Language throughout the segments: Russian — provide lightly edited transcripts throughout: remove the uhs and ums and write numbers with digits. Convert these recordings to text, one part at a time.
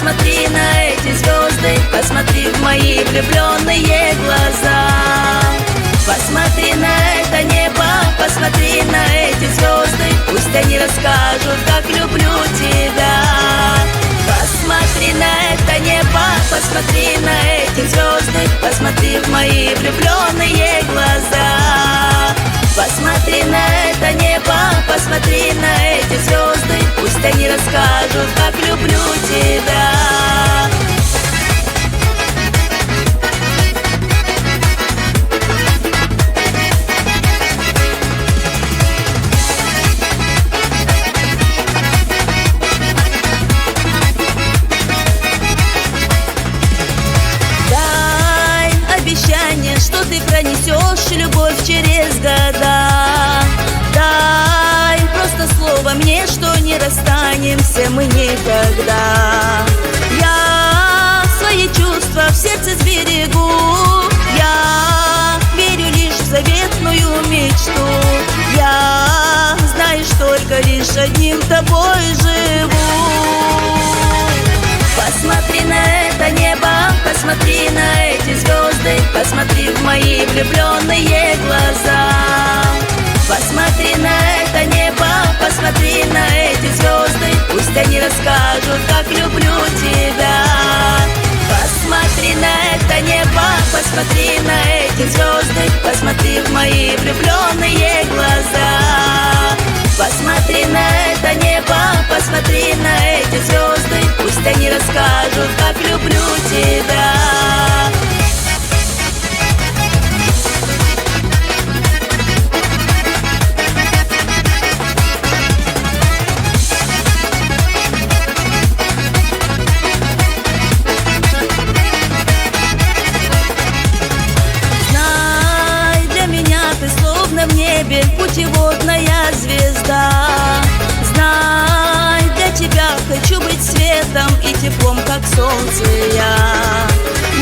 посмотри на эти звезды, посмотри в мои влюбленные глаза. Посмотри на это небо, посмотри на эти звезды, пусть они расскажут, как люблю тебя. Посмотри на это небо, посмотри на эти звезды, посмотри в мои влюбленные глаза. Посмотри на это небо, посмотри на эти звезды, пусть они расскажут, как люблю тебя. Что ты пронесешь любовь через года. Дай просто слово мне, что не расстанемся мы никогда. Я свои чувства в сердце сберегу. Я верю лишь в заветную мечту. Я, знаешь, только лишь одним тобой живу. Посмотри на это небо, посмотри на эти звезды, посмотри в мои влюбленные глаза. Посмотри на это небо, посмотри на эти звезды, пусть они расскажут, как люблю тебя. Посмотри на это небо, посмотри на эти звезды, посмотри в мои влюбленные глаза. Посмотри на это небо, посмотри на эти звезды, пусть они расскажут, как люблю тебя. Знай, для меня ты словно в небе путеводная звезда. Знай, для тебя хочу быть светом и теплом, как солнце я.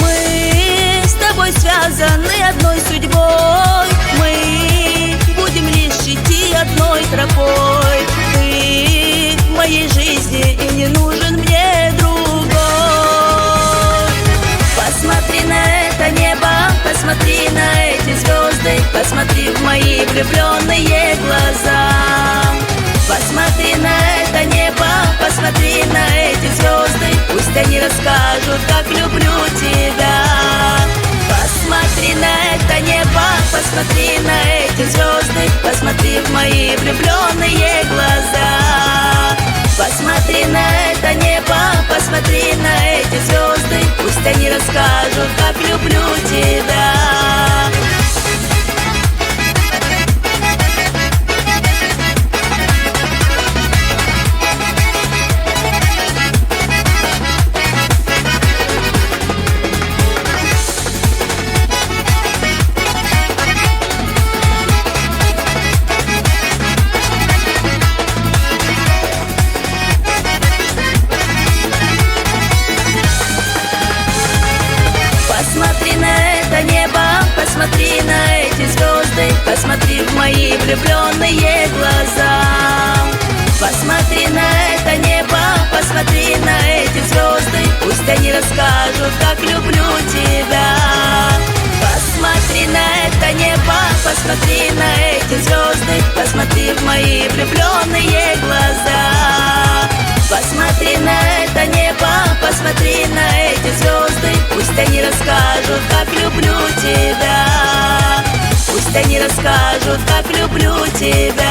Мы с тобой связаны одной судьбой. Мы будем лишь идти одной тропой. Ты в моей жизни и не нужен мне другой. Посмотри на это небо, посмотри на эти звезды, посмотри в мои влюбленные глаза. Посмотри на это небо, посмотри на эти звезды, пусть они расскажут, как люблю тебя. Посмотри на это небо, посмотри на эти звезды, посмотри в мои влюбленные глаза. Посмотри на это небо, посмотри на эти звезды, пусть они расскажут, как люблю тебя. Посмотри на это небо, посмотри на эти звезды, посмотри в мои влюбленные глаза. Посмотри на это небо, посмотри на эти звезды, пусть они расскажут, как люблю тебя. Посмотри на это небо, посмотри на эти звезды, посмотри в мои влюбленные глаза. Посмотри на это небо, посмотри на эти звезды, пусть они расскажут, как люблю тебя. Пусть они расскажут, как люблю тебя.